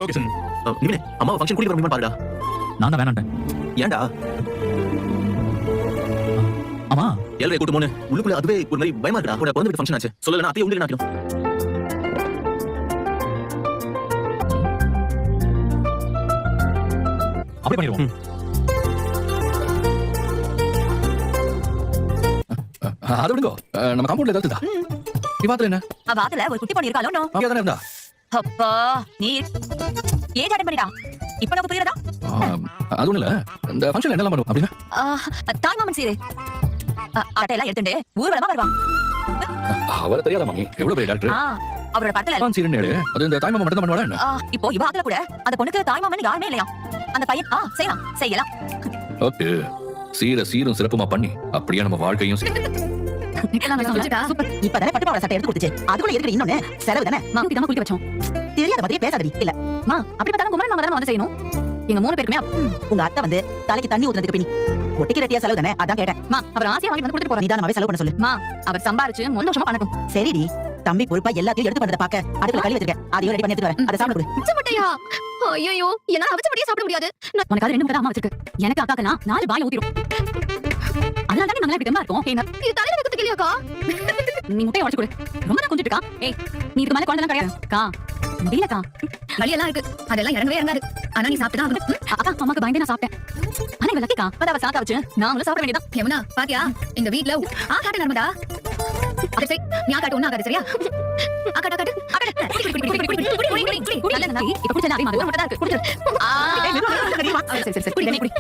Okay sir. நிவினே, அம்மா function கூட்டி வர முடியுமா பாருடா. நான் தான் வேணான்ட்டேன். ஏன்டா? அம்மா ஏழ்ரை கூட்டு போனு உள்ளுக்குள்ள அதுவே ஒரு மாதிரி பயமா இருக்குடா. கூட குழந்தை வீட்டு ஃபங்க்ஷன் ஆச்சு. சொல்லலனா அத்தையை உள்ள நாக்கிடும். அப்படி பண்ணிடுவோம். அது விடுங்க. நம்ம காம்பவுண்ட்ல ஏதாவது இருக்கா? இவாத்துல என்ன? வாத்துல ஒரு குட்டி பொண்ணு இருக்காளோ? அங்கே தானே இருந்தா. அப்பா நீ ஏன் அட்டன் பண்ணிடா? இப்ப நமக்கு புரியுறதா? அது ஒண்ணு இல்ல. இந்த ஃபங்க்ஷன்ல என்னலாம் பண்ணுவோம் அப்படின்னா? தாய் மாமன் சீரு அட்டையெல்லாம் எடுத்துட்டு ஊர்வலமா வருவான். அவரை தெரியாத மாமி. எவ்வளவு பெரிய டாக்டர். அவரோட படத்துல சீரன் அது இந்த தாய் மாமா மட்டும் தான் பண்ணுவாளா என்ன? இப்போ இவாத்துல கூட அந்த பொண்ணுக்கு தாய் மாமன் யாருமே இல்லையா? அந்த பையன் செய்யலாம். ஓகே. சீரும் சிறப்புமா பண்ணி அப்படியே நம்ம வாழ்க்கையும் இப்பதானே பட்டு பாவாடை சட்டை எடுத்து கொடுத்துச்சு. அதுக்குள்ள எதுக்கு இன்னொன்னு செலவு தானே? மாமி தான் குளிக்க வச்சோம். தெரியாத மாதிரியே பேசாதடி. இல்ல மா அப்படி பார்த்தாலும் குமரன் மாமா தானே வந்து செய்யணும். எங்க 3 பேருக்குமே உங்க அத்தை வந்து தலைக்கு தண்ணி ஊத்துறதுக்கு பின்னி ஒட்டிக்கு ரெட்டியா செலவு தானே? அதான் கேட்டேன். மா அவர் ஆசையா வாங்கி வந்து கொடுத்துட்டு போறேன். நீதானவே செலவு பண்ண சொல்லு. மா அவர் சம்பாரிச்சு சந்தோஷமா பண்ணட்டும். சரிடி. தம்பி பொறுப்பா எல்லாத்தையும் எடுத்து பண்றத பாக்க அடுப்புல கழுவி வச்சிருக்கேன். அதையும் ரெடி பண்ணி எடுத்து வரேன். அதை சாப்பிட கொடு. அச்சப்பட்டையா? ஐயோ என்னால அவச்சப்படியே சாப்பிட முடியாது. உனக்கு அது 2 முட்டை அம்மா வச்சிருக்கு. எனக்கு அக்காக்கு 4 வாய் ஊத்திரும். அதனால தானே நாங்க இப்படி தெம்பா இருக்கோம். இது தலையில குத்து கிளியாக்கா? நீ முட்டையை உடைச்சு கொடு. ரொம்ப நான் கொஞ்சிட்டு இருக்கா. ஏய் நீ இதுக்கு மேல குழந்தை கிடையாது. கா முடியலக்கா. வலியெல்லாம் இருக்கு. அதெல்லாம் இறங்கவே இறங்காது. ஆனா நீ சாப்பிட்டு தான் அக்கா அம்மாக்கு பயந்து நான் சாப்பிட்டேன். ஆனா இவ லக்கிக்கா. அவ சாப்பிட்டா வச்சு நாங்களும் சாப்பிட வேண்டியதான். யமுனா பாத்தியா? எங்க வீட்ல காட்டு நர்மதா. அது சரி. நீ காட்டு ஒண்ணா காட்டு சரியா? காட்டு. இப்ப குடிச்சா அதே மாதிரி மட்டும் தான் இருக்கு. குடிச்சு. சரி. குடி குடி.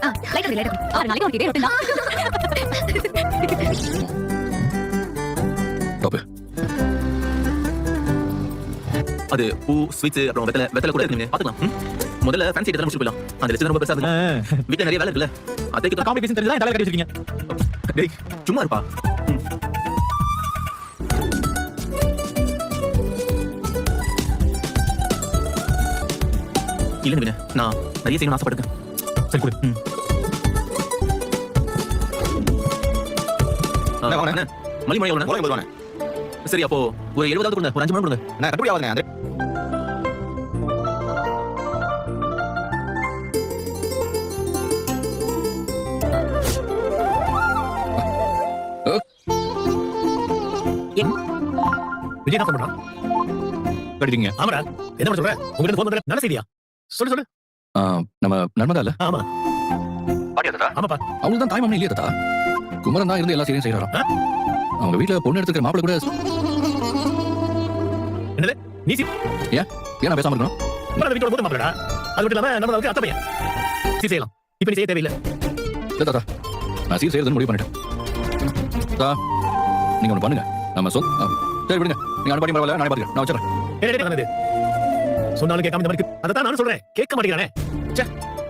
லைட்டா. ஆறு நாளைக்கு உனக்கு இதே ரொட்டி தான். டாப். அது பூ, ஸ்வீட்ஸ் அப்புறம் வெத்தலை கூட இருக்குங்க. பாத்துக்கலாம். முதல்ல ஃபேன்சி ஐட்டம் முடிச்சு போலாம். அந்த லிஸ்ட் ரொம்ப பெருசா இருக்கு. வீட்ல நிறைய வேலை இருக்குல்ல. அத்தைக்கு காம்ப்ளிகேஷன் தெரிஞ்சா தலையில கட்டி வச்சிருக்கீங்க. டேய் சும்மா இருப்பா. இல்ல நிவினே, நான் நிறைய செய்யணும்னு ஆசைப்பட்டிருக்கேன். சரி கொடு. மொழி எவ்வளவு? சரி அப்போ ஒரு 70 கொடுங்க. ஒரு 5 மணி கொடுங்க. நான் கட்டுப்படி ஆகுங்க. விஜய் என்ன பண்றான்? கட்டிட்டீங்க. ஆமாடா. என்ன பண்ண சொல்ற? உங்களுக்கு ஃபோன் பண்ற. நல்ல செய்தியா? சொல்லு. நம்ம நர்மதா இல்ல? ஆமா. பாட்டியா தாத்தா? ஆமாப்பா. அவங்க தான் தாய் மாமன் இல்லையா தாத்தா? குமரன் தான் இருந்து எல்லா சீரையும் செய்யறாராம். அவங்க வீட்ல பொண்ணு எடுத்துக்கிற மாப்பிள கூட என்னது? நீ ஏன் நான் பேசாம இருக்கணும்? குமரன் வீட்டோட மூத்த மாப்பிளடா. அது மட்டும் இல்லாம நம்ம அத்தை பையன். செய்யலாம். இப்ப நீ செய்ய தேவையில்லை. இல்ல தாத்தா, நான் சீர் செய்யறதுன்னு முடிவு பண்ணிட்டேன். தாத்தா நீங்க ஒண்ணு பண்ணுங்க. நம்ம சரி விடுங்க. நீங்க அனுப்பாடி பரவாயில்ல, நானே பாத்துக்கிறேன். நான் வச்சிடறேன். சொன்னாலும் கேட்காம இந்த மாதிரி அதான் நானும் சொல்றேன். கேட்க மாட்டேங்கிறானே.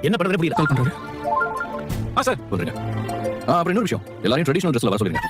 என்ன பண்றது புரியல. கால் பண்றாரு. சார் சொல்றீங்க. அப்புறம் இன்னொரு விஷயம், எல்லாரையும் ட்ரெடிஷனல் ட்ரெஸ்ல வர சொல்லுங்க.